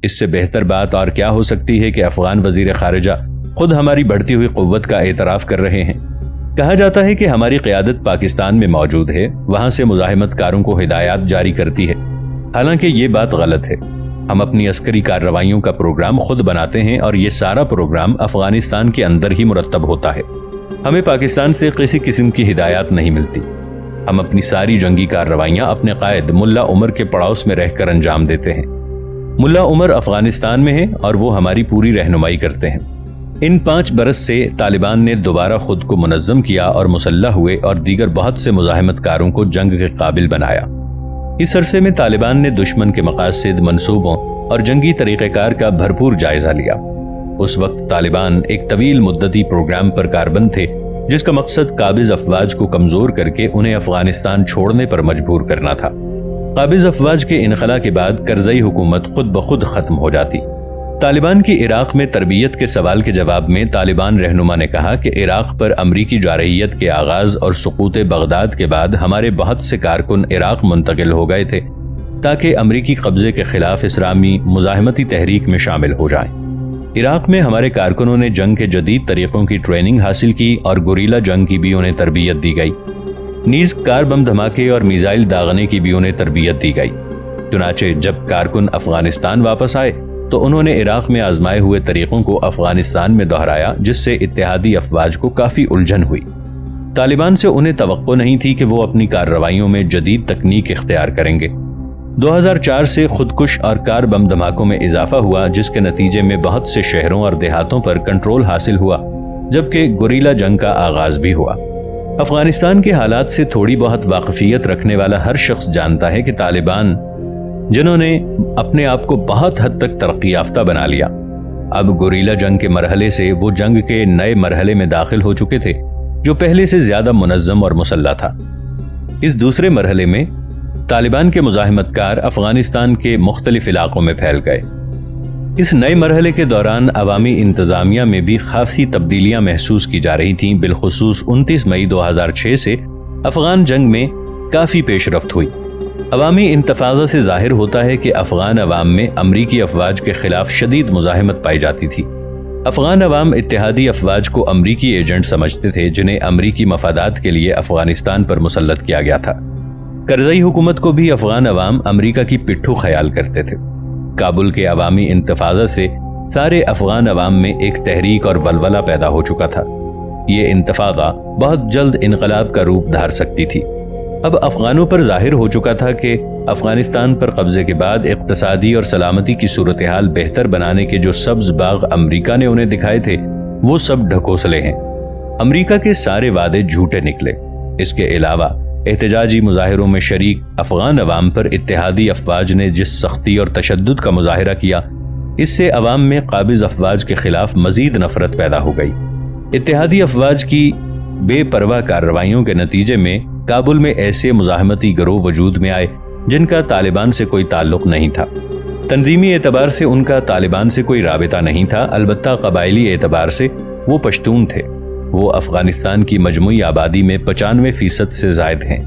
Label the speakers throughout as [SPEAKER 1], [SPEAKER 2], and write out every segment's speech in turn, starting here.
[SPEAKER 1] اس سے بہتر بات اور کیا ہو سکتی ہے کہ افغان وزیر خارجہ خود ہماری بڑھتی ہوئی قوت کا اعتراف کر رہے ہیں۔ کہا جاتا ہے کہ ہماری قیادت پاکستان میں موجود ہے، وہاں سے مزاحمت کاروں کو ہدایات جاری کرتی ہے، حالانکہ یہ بات غلط ہے۔ ہم اپنی عسکری کارروائیوں کا پروگرام خود بناتے ہیں اور یہ سارا پروگرام افغانستان کے اندر ہی مرتب ہوتا ہے۔ ہمیں پاکستان سے کسی قسم کی ہدایات نہیں ملتی۔ ہم اپنی ساری جنگی کارروائیاں اپنے قائد ملا عمر کے پڑوس میں رہ کر انجام دیتے ہیں۔ ملا عمر افغانستان میں ہیں اور وہ ہماری پوری رہنمائی کرتے ہیں۔ ان 5 برس سے طالبان نے دوبارہ خود کو منظم کیا اور مسلح ہوئے اور دیگر بہت سے مزاحمت کاروں کو جنگ کے قابل بنایا۔ اس عرصے میں طالبان نے دشمن کے مقاصد، منصوبوں اور جنگی طریقہ کار کا بھرپور جائزہ لیا۔ اس وقت طالبان ایک طویل مدتی پروگرام پر کاربند تھے جس کا مقصد قابض افواج کو کمزور کر کے انہیں افغانستان چھوڑنے پر مجبور کرنا تھا۔ قابض افواج کے انخلا کے بعد کرزئی حکومت خود بخود ختم ہو جاتی۔ طالبان کی عراق میں تربیت کے سوال کے جواب میں طالبان رہنما نے کہا کہ عراق پر امریکی جارحیت کے آغاز اور سقوط بغداد کے بعد ہمارے بہت سے کارکن عراق منتقل ہو گئے تھے تاکہ امریکی قبضے کے خلاف اسلامی مزاحمتی تحریک میں شامل ہو جائیں۔ عراق میں ہمارے کارکنوں نے جنگ کے جدید طریقوں کی ٹریننگ حاصل کی اور گوریلا جنگ کی بھی انہیں تربیت دی گئی، نیز کار بم دھماکے اور میزائل داغنے کی بھی انہیں تربیت دی گئی۔ چنانچہ جب کارکن افغانستان واپس آئے تو انہوں نے عراق میں آزمائے ہوئے طریقوں کو افغانستان میں دہرایا، جس سے اتحادی افواج کو کافی الجھن ہوئی۔ طالبان سے انہیں توقع نہیں تھی کہ وہ اپنی کارروائیوں میں جدید تکنیک اختیار کریں گے۔ 2004 سے خودکش اور کار بم دھماکوں میں اضافہ ہوا، جس کے نتیجے میں بہت سے شہروں اور دیہاتوں پر کنٹرول حاصل ہوا، جبکہ گوریلا جنگ کا آغاز بھی ہوا۔ افغانستان کے حالات سے تھوڑی بہت واقفیت رکھنے والا ہر شخص جانتا ہے کہ طالبان، جنہوں نے اپنے آپ کو بہت حد تک ترقی یافتہ بنا لیا، اب گوریلا جنگ کے مرحلے سے وہ جنگ کے نئے مرحلے میں داخل ہو چکے تھے جو پہلے سے زیادہ منظم اور مسلح تھا۔ اس دوسرے مرحلے میں طالبان کے مزاحمت کار افغانستان کے مختلف علاقوں میں پھیل گئے۔ اس نئے مرحلے کے دوران عوامی انتظامیہ میں بھی خاصی تبدیلیاں محسوس کی جا رہی تھیں، بالخصوص 29 مئی 2006 سے افغان جنگ میں کافی پیش رفت ہوئی۔ عوامی انتفاضہ سے ظاہر ہوتا ہے کہ افغان عوام میں امریکی افواج کے خلاف شدید مزاحمت پائی جاتی تھی۔ افغان عوام اتحادی افواج کو امریکی ایجنٹ سمجھتے تھے جنہیں امریکی مفادات کے لیے افغانستان پر مسلط کیا گیا تھا۔ کرزئی حکومت کو بھی افغان عوام امریکہ کی پٹھو خیال کرتے تھے۔ کابل کے عوامی انتفاضہ سے سارے افغان عوام میں ایک تحریک اور ولولہ پیدا ہو چکا تھا۔ یہ انتفاضہ بہت جلد انقلاب کا روپ دھار سکتی تھی۔ اب افغانوں پر ظاہر ہو چکا تھا کہ افغانستان پر قبضے کے بعد اقتصادی اور سلامتی کی صورتحال بہتر بنانے کے جو سبز باغ امریکہ نے انہیں دکھائے تھے وہ سب ڈھکوسلے ہیں۔ امریکہ کے سارے وعدے جھوٹے نکلے۔ اس کے علاوہ احتجاجی مظاہروں میں شریک افغان عوام پر اتحادی افواج نے جس سختی اور تشدد کا مظاہرہ کیا، اس سے عوام میں قابض افواج کے خلاف مزید نفرت پیدا ہو گئی۔ اتحادی افواج کی بے پرواہ کارروائیوں کے نتیجے میں کابل میں ایسے مزاحمتی گروہ وجود میں آئے جن کا طالبان سے کوئی تعلق نہیں تھا۔ تنظیمی اعتبار سے ان کا طالبان سے کوئی رابطہ نہیں تھا، البتہ قبائلی اعتبار سے وہ پشتون تھے۔ وہ افغانستان کی مجموعی آبادی میں 95% سے زائد ہیں۔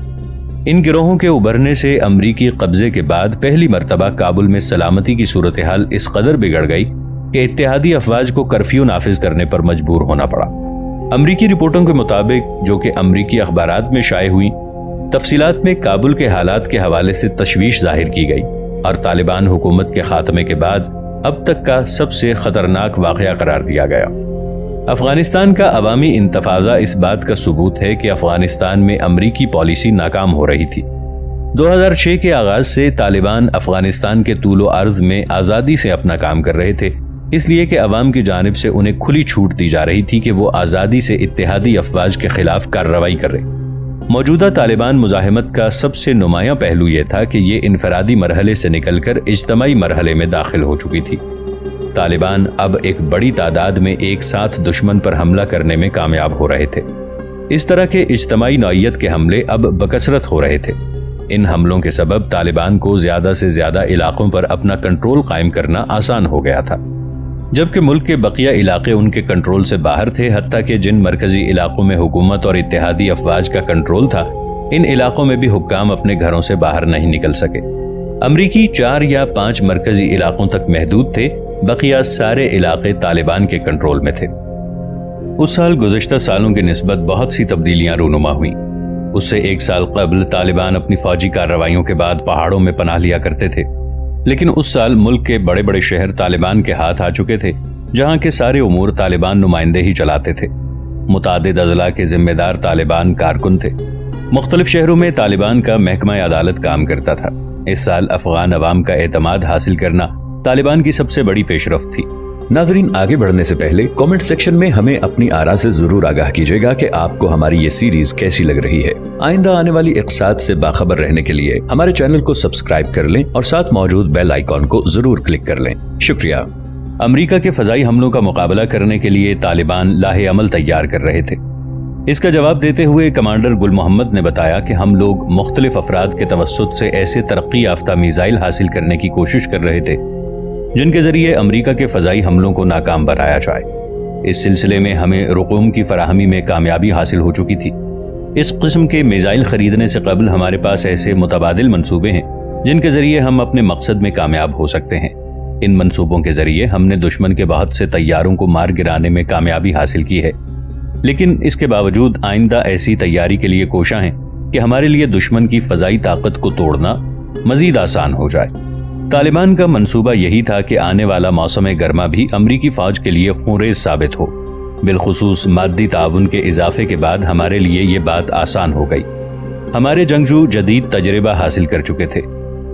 [SPEAKER 1] ان گروہوں کے ابھرنے سے امریکی قبضے کے بعد پہلی مرتبہ کابل میں سلامتی کی صورتحال اس قدر بگڑ گئی کہ اتحادی افواج کو کرفیو نافذ کرنے پر مجبور ہونا پڑا۔ امریکی رپورٹوں کے مطابق، جو کہ امریکی اخبارات میں شائع ہوئیں، تفصیلات میں کابل کے حالات کے حوالے سے تشویش ظاہر کی گئی اور طالبان حکومت کے خاتمے کے بعد اب تک کا سب سے خطرناک واقعہ قرار دیا گیا۔ افغانستان کا عوامی انتفاضہ اس بات کا ثبوت ہے کہ افغانستان میں امریکی پالیسی ناکام ہو رہی تھی۔ 2006 کے آغاز سے طالبان افغانستان کے طول و عرض میں آزادی سے اپنا کام کر رہے تھے، اس لیے کہ عوام کی جانب سے انہیں کھلی چھوٹ دی جا رہی تھی کہ وہ آزادی سے اتحادی افواج کے خلاف کارروائی کریں۔ موجودہ طالبان مزاحمت کا سب سے نمایاں پہلو یہ تھا کہ یہ انفرادی مرحلے سے نکل کر اجتماعی مرحلے میں داخل ہو چکی تھی۔ طالبان اب ایک بڑی تعداد میں ایک ساتھ دشمن پر حملہ کرنے میں کامیاب ہو رہے تھے۔ اس طرح کے اجتماعی نوعیت کے حملے اب بکثرت ہو رہے تھے۔ ان حملوں کے سبب طالبان کو زیادہ سے زیادہ علاقوں پر اپنا کنٹرول قائم کرنا آسان ہو گیا تھا، جبکہ ملک کے بقیہ علاقے ان کے کنٹرول سے باہر تھے، حتیٰ کہ جن مرکزی علاقوں میں حکومت اور اتحادی افواج کا کنٹرول تھا، ان علاقوں میں بھی حکام اپنے گھروں سے باہر نہیں نکل سکے۔ امریکی 4 یا 5 مرکزی علاقوں تک محدود تھے، بقیہ سارے علاقے طالبان کے کنٹرول میں تھے۔ اس سال گزشتہ سالوں کی نسبت بہت سی تبدیلیاں رونما ہوئیں۔ اس سے 1 سال قبل طالبان اپنی فوجی کارروائیوں کے بعد پہاڑوں میں پناہ لیا کرتے تھے، لیکن اس سال ملک کے بڑے بڑے شہر طالبان کے ہاتھ آ چکے تھے، جہاں کے سارے امور طالبان نمائندے ہی چلاتے تھے۔ متعدد اضلاع کے ذمہ دار طالبان کارکن تھے۔ مختلف شہروں میں طالبان کا محکمہ عدالت کام کرتا تھا۔ اس سال افغان عوام کا اعتماد حاصل کرنا طالبان کی سب سے بڑی پیش رفت تھی۔
[SPEAKER 2] ناظرین، آگے بڑھنے سے پہلے کامنٹ سیکشن میں ہمیں اپنی آراء سے ضرور آگاہ کیجیے گا کہ آپ کو ہماری یہ سیریز کیسی لگ رہی ہے۔ آئندہ آنے والی اقساط سے باخبر رہنے کے لیے ہمارے چینل کو سبسکرائب کر لیں اور ساتھ موجود بیل آئیکن کو ضرور کلک کر لیں۔ شکریہ۔
[SPEAKER 1] امریکہ کے فضائی حملوں کا مقابلہ کرنے کے لیے طالبان لاہ عمل تیار کر رہے تھے۔ اس کا جواب دیتے ہوئے کمانڈر گل محمد نے بتایا کہ ہم لوگ مختلف افراد کے توسط سے ایسے ترقی یافتہ میزائل حاصل کرنے کی کوشش کر رہے تھے جن کے ذریعے امریکہ کے فضائی حملوں کو ناکام بنایا جائے۔ اس سلسلے میں ہمیں رقوم کی فراہمی میں کامیابی حاصل ہو چکی تھی۔ اس قسم کے میزائل خریدنے سے قبل ہمارے پاس ایسے متبادل منصوبے ہیں جن کے ذریعے ہم اپنے مقصد میں کامیاب ہو سکتے ہیں۔ ان منصوبوں کے ذریعے ہم نے دشمن کے بہت سے طیاروں کو مار گرانے میں کامیابی حاصل کی ہے، لیکن اس کے باوجود آئندہ ایسی تیاری کے لیے کوشاں ہیں کہ ہمارے لیے دشمن کی فضائی طاقت کو توڑنا مزید آسان ہو جائے۔ طالبان کا منصوبہ یہی تھا کہ آنے والا موسم گرما بھی امریکی فوج کے لیے خونریز ثابت ہو۔ بالخصوص مادی تعاون کے اضافے کے بعد ہمارے لیے یہ بات آسان ہو گئی۔ ہمارے جنگجو جدید تجربہ حاصل کر چکے تھے۔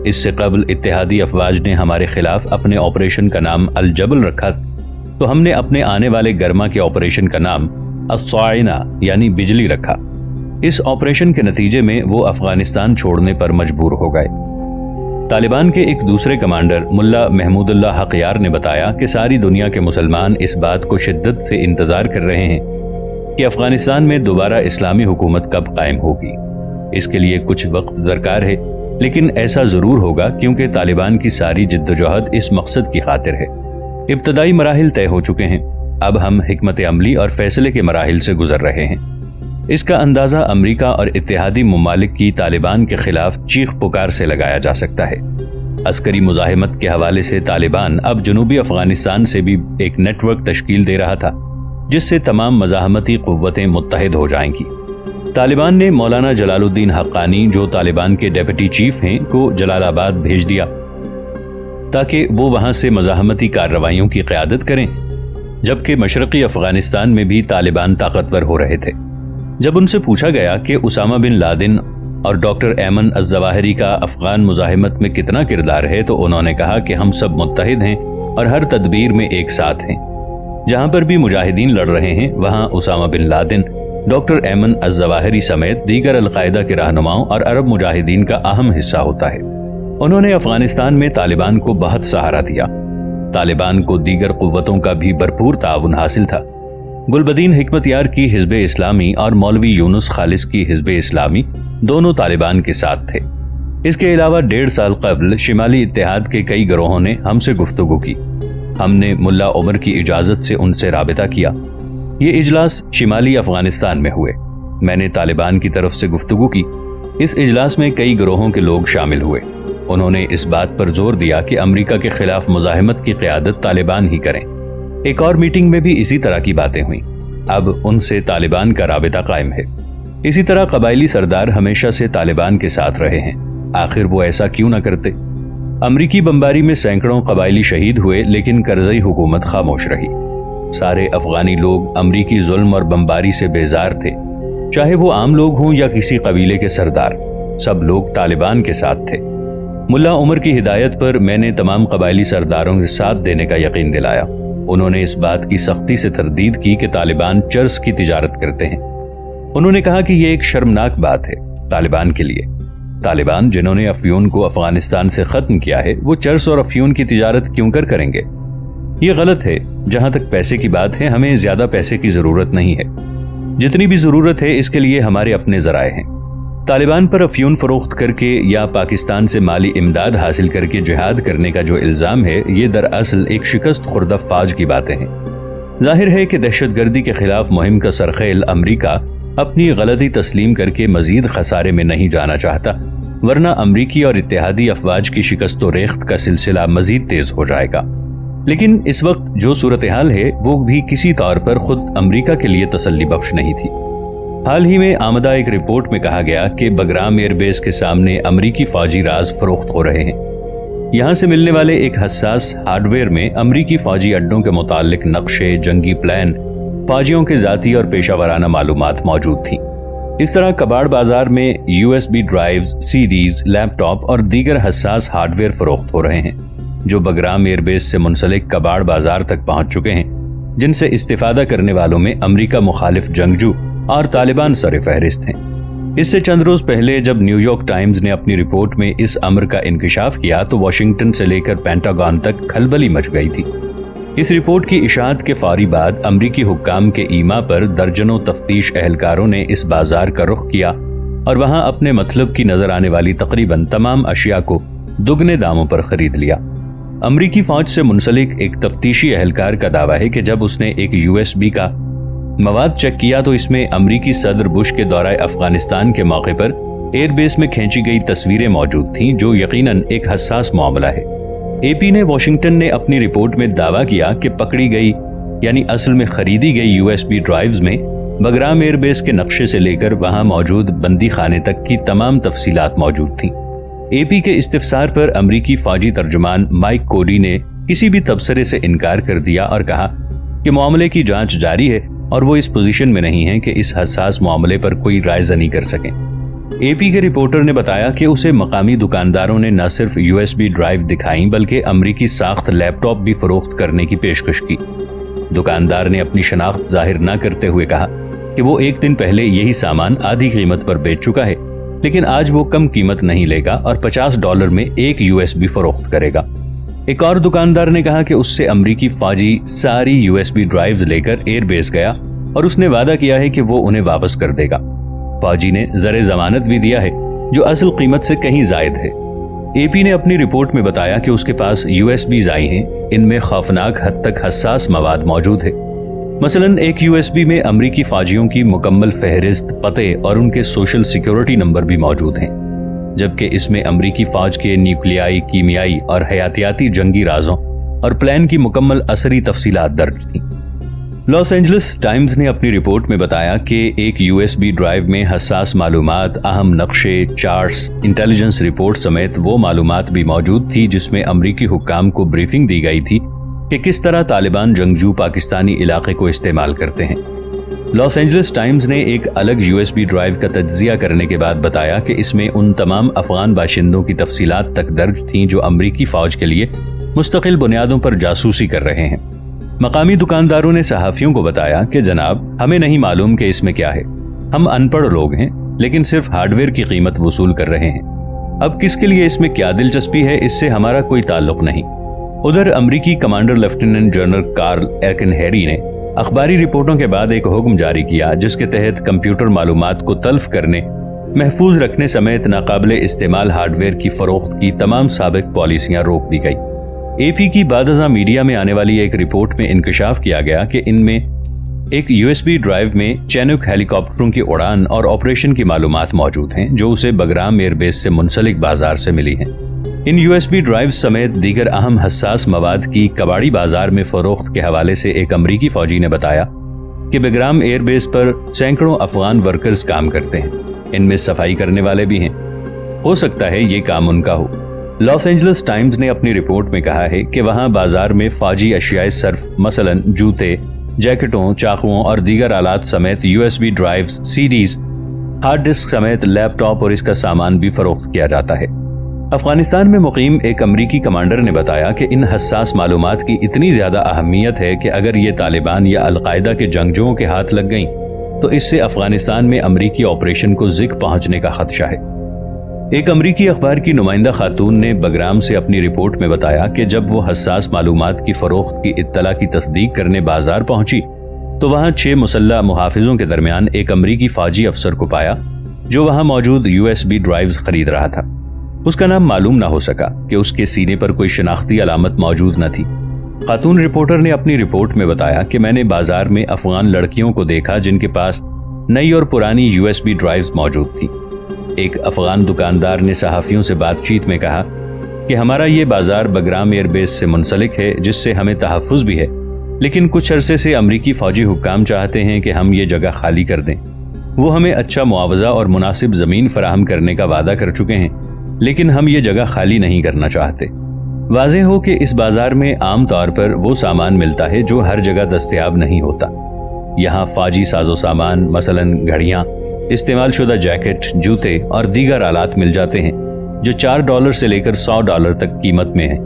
[SPEAKER 1] اس سے قبل اتحادی افواج نے ہمارے خلاف اپنے آپریشن کا نام الجبل رکھا، تو ہم نے اپنے آنے والے گرما کے آپریشن کا نام الصاعنہ یعنی بجلی رکھا۔ اس آپریشن کے نتیجے میں وہ افغانستان چھوڑنے پر مجبور ہو گئے۔ طالبان کے ایک دوسرے کمانڈر ملا محمود اللہ حقیار نے بتایا کہ ساری دنیا کے مسلمان اس بات کو شدت سے انتظار کر رہے ہیں کہ افغانستان میں دوبارہ اسلامی حکومت کب قائم ہوگی۔ اس کے لیے کچھ وقت درکار ہے، لیکن ایسا ضرور ہوگا کیونکہ طالبان کی ساری جدوجہد اس مقصد کی خاطر ہے۔ ابتدائی مراحل طے ہو چکے ہیں، اب ہم حکمت عملی اور فیصلے کے مراحل سے گزر رہے ہیں۔ اس کا اندازہ امریکہ اور اتحادی ممالک کی طالبان کے خلاف چیخ پکار سے لگایا جا سکتا ہے۔ عسکری مزاحمت کے حوالے سے طالبان اب جنوبی افغانستان سے بھی ایک نیٹ ورک تشکیل دے رہا تھا جس سے تمام مزاحمتی قوتیں متحد ہو جائیں گی۔ طالبان نے مولانا جلال الدین حقانی، جو طالبان کے ڈیپٹی چیف ہیں، کو جلال آباد بھیج دیا تاکہ وہ وہاں سے مزاحمتی کارروائیوں کی قیادت کریں، جبکہ مشرقی افغانستان میں بھی طالبان طاقتور ہو رہے تھے۔ جب ان سے پوچھا گیا کہ اسامہ بن لادن اور ڈاکٹر ایمن الظواہری کا افغان مزاحمت میں کتنا کردار ہے، تو انہوں نے کہا کہ ہم سب متحد ہیں اور ہر تدبیر میں ایک ساتھ ہیں۔ جہاں پر بھی مجاہدین لڑ رہے ہیں وہاں Osama bin Laden, doctor Ayman al Zawahiri سمیت دیگر القاعدہ کے رہنماؤں اور عرب مجاہدین کا اہم حصہ ہوتا ہے۔ انہوں نے افغانستان میں طالبان کو بہت سہارا دیا۔ طالبان کو دیگر قوتوں کا بھی بھرپور تعاون حاصل تھا۔ گلبدین حکمت یار کی حزب اسلامی اور مولوی یونس خالص کی حزب اسلامی دونوں طالبان کے ساتھ تھے۔ اس کے علاوہ 1.5 سال قبل شمالی اتحاد کے کئی گروہوں نے ہم سے گفتگو کی۔ ہم نے ملا عمر کی اجازت سے ان سے رابطہ کیا۔ یہ اجلاس شمالی افغانستان میں ہوئے۔ میں نے طالبان کی طرف سے گفتگو کی۔ اس اجلاس میں کئی گروہوں کے لوگ شامل ہوئے۔ انہوں نے اس بات پر زور دیا کہ امریکہ کے خلاف مزاحمت کی قیادت طالبان ہی کریں۔ ایک اور میٹنگ میں بھی اسی طرح کی باتیں ہوئیں۔ اب ان سے طالبان کا رابطہ قائم ہے۔ اسی طرح قبائلی سردار ہمیشہ سے طالبان کے ساتھ رہے ہیں۔ آخر وہ ایسا کیوں نہ کرتے؟ امریکی بمباری میں سینکڑوں قبائلی شہید ہوئے، لیکن کرزئی حکومت خاموش رہی۔ سارے افغانی لوگ امریکی ظلم اور بمباری سے بیزار تھے، چاہے وہ عام لوگ ہوں یا کسی قبیلے کے سردار، سب لوگ طالبان کے ساتھ تھے۔ ملا عمر کی ہدایت پر میں نے تمام قبائلی سرداروں کے ساتھ دینے کا یقین دلایا۔ انہوں نے اس بات کی سختی سے تردید کی کہ طالبان چرس کی تجارت کرتے ہیں۔ انہوں نے کہا کہ یہ ایک شرمناک بات ہے طالبان کے لیے۔ طالبان جنہوں نے افیون کو افغانستان سے ختم کیا ہے، وہ چرس اور افیون کی تجارت کیوں کریں گے؟ یہ غلط ہے۔ جہاں تک پیسے کی بات ہے، ہمیں زیادہ پیسے کی ضرورت نہیں ہے۔ جتنی بھی ضرورت ہے اس کے لیے ہمارے اپنے ذرائع ہیں۔ طالبان پر افیون فروخت کر کے یا پاکستان سے مالی امداد حاصل کر کے جہاد کرنے کا جو الزام ہے، یہ دراصل ایک شکست خوردہ فوج کی باتیں ہیں۔ ظاہر ہے کہ دہشت گردی کے خلاف مہم کا سرخیل امریکہ اپنی غلطی تسلیم کر کے مزید خسارے میں نہیں جانا چاہتا، ورنہ امریکی اور اتحادی افواج کی شکست و ریخت کا سلسلہ مزید تیز ہو جائے گا۔ لیکن اس وقت جو صورتحال ہے وہ بھی کسی طور پر خود امریکہ کے لیے تسلی بخش نہیں تھی۔ حال ہی میں آمدہ ایک رپورٹ میں کہا گیا کہ بگرام ایئر بیس کے سامنے امریکی فوجی راز فروخت ہو رہے ہیں۔ یہاں سے ملنے والے ایک حساس ہارڈ ویئر میں امریکی فوجی اڈوں کے متعلق نقشے، جنگی پلان، فوجیوں کے ذاتی اور پیشہ ورانہ معلومات موجود تھیں۔ اس طرح کباڑ بازار میں USB ڈرائیوز، CDs، لیپ ٹاپ اور دیگر حساس ہارڈ ویئر فروخت ہو رہے ہیں جو بگرام ایئر بیس سے منسلک کباڑ بازار تک پہنچ چکے ہیں، جن سے استفادہ کرنے والوں میں امریکہ مخالف جنگجو اور طالبان سر فہرست ہیں۔ اس سے چند روز پہلے جب نیو یارک ٹائمز نے اپنی رپورٹ میں اس امر کا انکشاف کیا تو واشنگٹن سے لے کر پینٹاگون تک کھلبلی مچ گئی تھی۔ اس رپورٹ کی اشاعت کے فوری بعد امریکی حکام کے ایما پر درجنوں تفتیش اہلکاروں نے اس بازار کا رخ کیا اور وہاں اپنے مطلب کی نظر آنے والی تقریباً تمام اشیاء کو دگنے داموں پر خرید لیا۔ امریکی فوج سے منسلک ایک تفتیشی اہلکار کا دعویٰ ہے کہ جب اس نے ایک USB کا مواد چیک کیا تو اس میں امریکی صدر بش کے دورہ افغانستان کے موقع پر ایئر بیس میں کھینچی گئی تصویریں موجود تھیں، جو یقیناً ایک حساس معاملہ ہے۔ AP نے واشنگٹن نے اپنی رپورٹ میں دعویٰ کیا کہ پکڑی گئی یعنی اصل میں خریدی گئی USB ڈرائیوز میں بگرام ایئر بیس کے نقشے سے لے کر وہاں موجود بندی خانے تک کی تمام تفصیلات موجود تھیں۔ AP کے استفسار پر امریکی فوجی ترجمان مائک کوڈی نے کسی بھی تبصرے سے انکار کر دیا اور کہا کہ معاملے کی جانچ جاری ہے اور وہ اس پوزیشن میں نہیں ہیں کہ اس حساس معاملے پر کوئی رائے زنی کر سکیں۔ AP کے رپورٹر نے بتایا کہ اسے مقامی دکانداروں نے نہ صرف USB ڈرائیو دکھائیں بلکہ امریکی ساخت لیپ ٹاپ بھی فروخت کرنے کی پیشکش کی۔ دکاندار نے اپنی شناخت ظاہر نہ کرتے ہوئے کہا کہ وہ ایک دن پہلے یہی سامان آدھی قیمت پر بیچ چکا ہے، لیکن آج وہ کم قیمت نہیں لے گا اور $50 میں ایک USB فروخت کرے گا۔ ایک اور دکاندار نے کہا کہ اس سے امریکی فوجی ساری USB ڈرائیوز لے کر ایئر بیس گیا اور اس نے وعدہ کیا ہے کہ وہ انہیں واپس کر دے گا۔ فوجی نے زر ضمانت بھی دیا ہے جو اصل قیمت سے کہیں زائد ہے۔ AP نے اپنی رپورٹ میں بتایا کہ اس کے پاس USBs آئی ہیں، ان میں خوفناک حد تک حساس مواد موجود ہے۔ مثلاً ایک USB میں امریکی فوجیوں کی مکمل فہرست، پتے اور ان کے سوشل سیکیورٹی نمبر بھی موجود ہیں، جبکہ اس میں امریکی فوج کے نیوکلیائی، کیمیائی اور حیاتیاتی جنگی رازوں اور پلان کی مکمل عصری تفصیلات درج تھیں۔ لاس اینجلس ٹائمز نے اپنی رپورٹ میں بتایا کہ ایک USB ڈرائیو میں حساس معلومات، اہم نقشے، چارٹس، انٹیلیجنس رپورٹ سمیت وہ معلومات بھی موجود تھی جس میں امریکی حکام کو بریفنگ دی گئی تھی کہ کس طرح طالبان جنگجو پاکستانی علاقے کو استعمال کرتے ہیں۔ لاس اینجلس ٹائمز نے ایک الگ USB ڈرائیو کا تجزیہ کرنے کے بعد بتایا کہ اس میں ان تمام افغان باشندوں کی تفصیلات تک درج تھیں جو امریکی فوج کے لیے مستقل بنیادوں پر جاسوسی کر رہے ہیں۔ مقامی دکانداروں نے صحافیوں کو بتایا کہ جناب، ہمیں نہیں معلوم کہ اس میں کیا ہے، ہم ان پڑھ لوگ ہیں لیکن صرف ہارڈ ویئر کی قیمت وصول کر رہے ہیں، اب کس کے لیے اس میں کیا دلچسپی ہے اس سے ہمارا کوئی تعلق نہیں۔ ادھر امریکی commander lieutenant general Karl Eikenberry نے اخباری رپورٹوں کے بعد ایک حکم جاری کیا جس کے تحت کمپیوٹر معلومات کو تلف کرنے، محفوظ رکھنے سمیت ناقابل استعمال ہارڈ ویئر کی فروخت کی تمام سابق پالیسیاں روک دی گئی۔ AP کی بعد ازاں میڈیا میں آنے والی ایک رپورٹ میں انکشاف کیا گیا کہ ان میں ایک USB ڈرائیو میں چینوک ہیلی کاپٹروں کی اڑان اور آپریشن کی معلومات موجود ہیں جو اسے بگرام ایئر بیس سے منسلک بازار سے ملی ہیں۔ ان USB ڈرائیو سمیت دیگر اہم حساس مواد کی کباڑی بازار میں فروخت کے حوالے سے ایک امریکی فوجی نے بتایا کہ بگرام ایئر بیس پر سینکڑوں افغان ورکرز کام کرتے ہیں، ان میں صفائی کرنے والے بھی ہیں، ہو سکتا ہے یہ کام ان کا ہو۔ لاس اینجلس ٹائمز نے اپنی رپورٹ میں کہا ہے کہ وہاں بازار میں فوجی اشیاء صرف مثلاً جوتے، جیکٹوں، چاقوؤں اور دیگر آلات سمیت USB drives, CDs، hard disk سمیت لیپ ٹاپ اور اس کا سامان بھی فروخت کیا جاتا ہے۔ افغانستان میں مقیم ایک امریکی کمانڈر نے بتایا کہ ان حساس معلومات کی اتنی زیادہ اہمیت ہے کہ اگر یہ طالبان یا القاعدہ کے جنگجوؤں کے ہاتھ لگ گئیں تو اس سے افغانستان میں امریکی آپریشن کو زک پہنچنے کا خدشہ ہے۔ ایک امریکی اخبار کی نمائندہ خاتون نے بگرام سے اپنی رپورٹ میں بتایا کہ جب وہ حساس معلومات کی فروخت کی اطلاع کی تصدیق کرنے بازار پہنچی تو وہاں 6 مسلح محافظوں کے درمیان ایک امریکی فوجی افسر کو پایا جو وہاں موجود USB ڈرائیوز خرید رہا تھا۔ اس کا نام معلوم نہ ہو سکا کہ اس کے سینے پر کوئی شناختی علامت موجود نہ تھی۔ خاتون رپورٹر نے اپنی رپورٹ میں بتایا کہ میں نے بازار میں افغان لڑکیوں کو دیکھا جن کے پاس نئی اور پرانی USB ڈرائیوز موجود تھی۔ ایک افغان دکاندار نے صحافیوں سے بات چیت میں کہا کہ ہمارا یہ بازار بگرام ایئر بیس سے منسلک ہے، جس سے ہمیں تحفظ بھی ہے، لیکن کچھ عرصے سے امریکی فوجی حکام چاہتے ہیں کہ ہم یہ جگہ خالی کر دیں۔ وہ ہمیں اچھا معاوضہ اور مناسب زمین فراہم کرنے کا وعدہ کر چکے ہیں، لیکن ہم یہ جگہ خالی نہیں کرنا چاہتے۔ واضح ہو کہ اس بازار میں عام طور پر وہ سامان ملتا ہے جو ہر جگہ دستیاب نہیں ہوتا۔ یہاں فوجی ساز و سامان، مثلاً گھڑیاں، استعمال شدہ جیکٹ، جوتے اور دیگر آلات مل جاتے ہیں جو $4 سے لے کر $100 تک قیمت میں ہیں،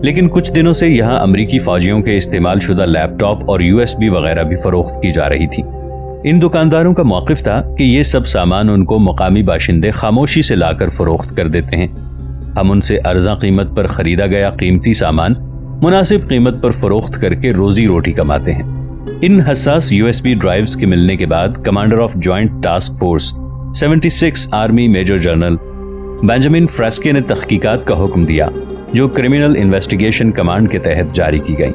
[SPEAKER 1] لیکن کچھ دنوں سے یہاں امریکی فوجیوں کے استعمال شدہ لیپ ٹاپ اور USB وغیرہ بھی فروخت کی جا رہی تھی۔ ان دکانداروں کا موقف تھا کہ یہ سب سامان ان کو مقامی باشندے خاموشی سے لا کر فروخت کر دیتے ہیں۔ ہم ان سے ارزاں قیمت پر خریدا گیا قیمتی سامان مناسب قیمت پر فروخت کر کے روزی روٹی کماتے ہیں۔ ان حساس USB ڈرائیوز کے ملنے کے بعد commander of joint task force 76 army major general Benjamin فراسکے نے تحقیقات کا حکم دیا، جو کرمنل انویسٹیگیشن کمانڈ کے تحت جاری کی گئی۔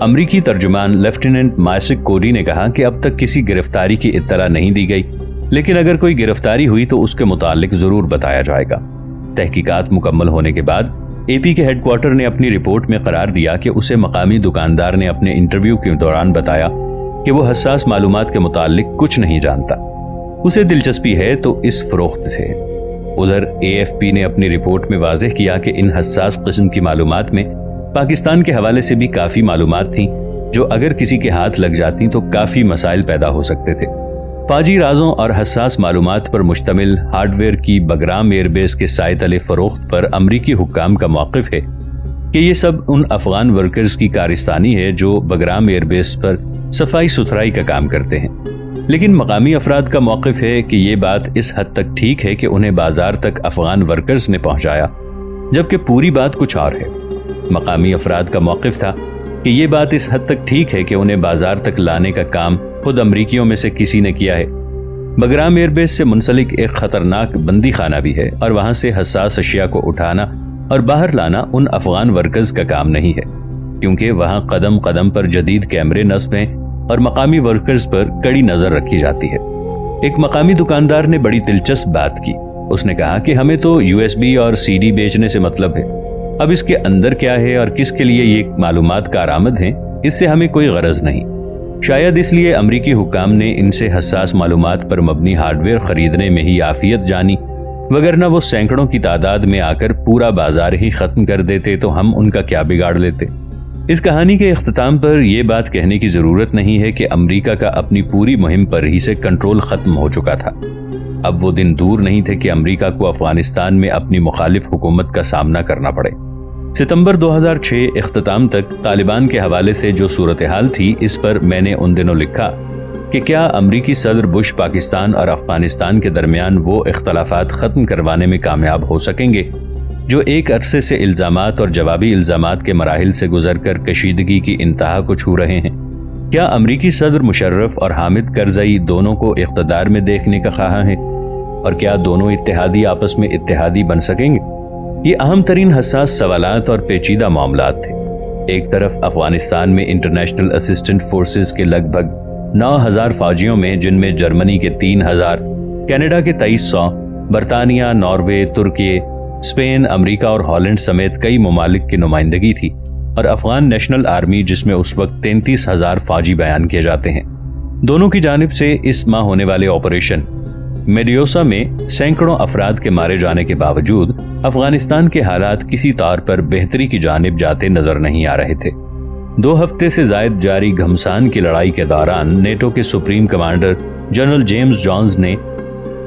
[SPEAKER 1] امریکی ترجمان لیفٹیننٹ مائسک کوڈی نے کہا کہ اب تک کسی گرفتاری کی اطلاع نہیں دی گئی، لیکن اگر کوئی گرفتاری ہوئی تو اس کے متعلق ضرور بتایا جائے گا۔ تحقیقات مکمل ہونے کے بعد AP کے ہیڈ کوارٹر نے اپنی رپورٹ میں قرار دیا کہ اسے مقامی دکاندار نے اپنے انٹرویو کے دوران بتایا کہ وہ حساس معلومات کے متعلق کچھ نہیں جانتا، اسے دلچسپی ہے تو اس فروخت سے۔ ادھر AFP نے اپنی رپورٹ میں واضح کیا کہ ان حساس قسم کی معلومات میں پاکستان کے حوالے سے بھی کافی معلومات تھیں جو اگر کسی کے ہاتھ لگ جاتی تو کافی مسائل پیدا ہو سکتے تھے۔ فوجی رازوں اور حساس معلومات پر مشتمل ہارڈ ویئر کی بگرام ایئر بیس کے سائے تلے فروخت پر امریکی حکام کا موقف ہے کہ یہ سب ان افغان ورکرز کی کارستانی ہے جو بگرام ایئر بیس پر صفائی ستھرائی کا کام کرتے ہیں، لیکن مقامی افراد کا موقف ہے کہ یہ بات اس حد تک ٹھیک ہے کہ انہیں بازار تک افغان ورکرز نے پہنچایا، جبکہ پوری بات کچھ اور ہے۔ مقامی افراد کا موقف تھا کہ یہ بات اس حد تک ٹھیک ہے کہ انہیں بازار تک لانے کا کام خود امریکیوں میں سے کسی نے کیا ہے۔ بگرام ایئر بیس سے منسلک ایک خطرناک بندی خانہ بھی ہے اور وہاں سے حساس اشیاء کو اٹھانا اور باہر لانا ان افغان ورکرز کا کام نہیں ہے، کیونکہ وہاں قدم قدم پر جدید کیمرے نصب ہیں اور مقامی ورکرز پر کڑی نظر رکھی جاتی ہے۔ ایک مقامی دکاندار نے بڑی دلچسپ بات کی۔ اس نے کہا کہ ہمیں تو USB اور CD بیچنے سے مطلب ہے، اب اس کے اندر کیا ہے اور کس کے لیے یہ معلومات کارآمد ہیں اس سے ہمیں کوئی غرض نہیں۔ شاید اس لیے امریکی حکام نے ان سے حساس معلومات پر مبنی ہارڈ ویئر خریدنے میں ہی عافیت جانی، وگرنہ وہ سینکڑوں کی تعداد میں آ کر پورا بازار ہی ختم کر دیتے تو ہم ان کا کیا بگاڑ لیتے۔ اس کہانی کے اختتام پر یہ بات کہنے کی ضرورت نہیں ہے کہ امریکہ کا اپنی پوری مہم پر ہی سے کنٹرول ختم ہو چکا تھا۔ اب وہ دن دور نہیں تھے کہ امریکہ کو افغانستان میں اپنی مخالف حکومت کا سامنا کرنا پڑے۔ ستمبر 2006 اختتام تک طالبان کے حوالے سے جو صورتحال تھی، اس پر میں نے ان دنوں لکھا کہ کیا امریکی صدر بش پاکستان اور افغانستان کے درمیان وہ اختلافات ختم کروانے میں کامیاب ہو سکیں گے جو ایک عرصے سے الزامات اور جوابی الزامات کے مراحل سے گزر کر کشیدگی کی انتہا کو چھو رہے ہیں؟ کیا امریکی صدر مشرف اور حامد کرزئی دونوں کو اقتدار میں دیکھنے کا خواہاں ہیں؟ اور کیا دونوں اتحادی آپس میں اتحادی بن سکیں گے؟ یہ اہم ترین حساس سوالات اور پیچیدہ معاملات تھے۔ ایک طرف افغانستان میں انٹرنیشنل اسسٹنٹ فورسز کے لگ بھگ 9,000 فوجیوں میں، جن میں جرمنی کے 3,000، کینیڈا کے 2,300، برطانیہ، ناروے، ترکی، اسپین، امریکہ اور ہالینڈ سمیت کئی ممالک کی نمائندگی تھی، اور افغان نیشنل آرمی جس میں اس وقت 33,000 فوجی بیان کیے جاتے ہیں۔ دونوں کی جانب سے اس ماہ ہونے والے آپریشن میڈیوسا میں سینکڑوں افراد کے مارے جانے کے باوجود افغانستان کے حالات کسی طور پر بہتری کی جانب جاتے نظر نہیں آ رہے تھے۔ 2 ہفتے سے زائد جاری گھمسان کی لڑائی کے دوران نیٹو کے supreme commander general James Jones نے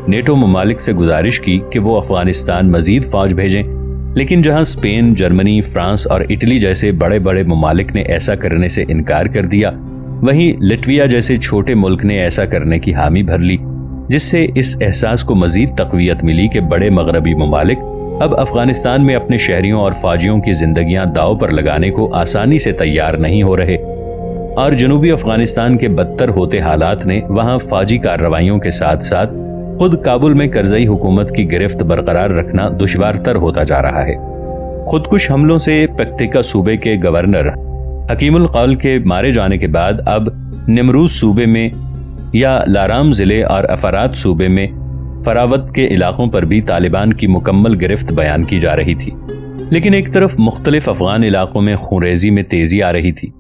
[SPEAKER 1] نیٹو ممالک سے گزارش کی کہ وہ افغانستان مزید فوج بھیجیں، لیکن جہاں اسپین، جرمنی، فرانس اور اٹلی جیسے بڑے بڑے ممالک نے ایسا کرنے سے انکار کر دیا، وہیں لٹویا جیسے چھوٹے ملک نے ایسا کرنے کی حامی بھر لی، جس سے اس احساس کو مزید تقویت ملی کہ بڑے مغربی ممالک اب افغانستان میں اپنے شہریوں اور فوجیوں کی زندگیاں داؤ پر لگانے کو آسانی سے تیار نہیں ہو رہے، اور جنوبی افغانستان کے بدتر ہوتے حالات نے وہاں فوجی کارروائیوں کے ساتھ ساتھ خود کابل میں کرزئی حکومت کی گرفت برقرار رکھنا دشوار تر ہوتا جا رہا ہے۔ خودکش حملوں سے پکتیکا صوبے کے گورنر حکیم القول کے مارے جانے کے بعد اب نیمروز صوبے میں یا لارام ضلع اور افراد صوبے میں فراوت کے علاقوں پر بھی طالبان کی مکمل گرفت بیان کی جا رہی تھی، لیکن ایک طرف مختلف افغان علاقوں میں خونریزی میں تیزی آ رہی تھی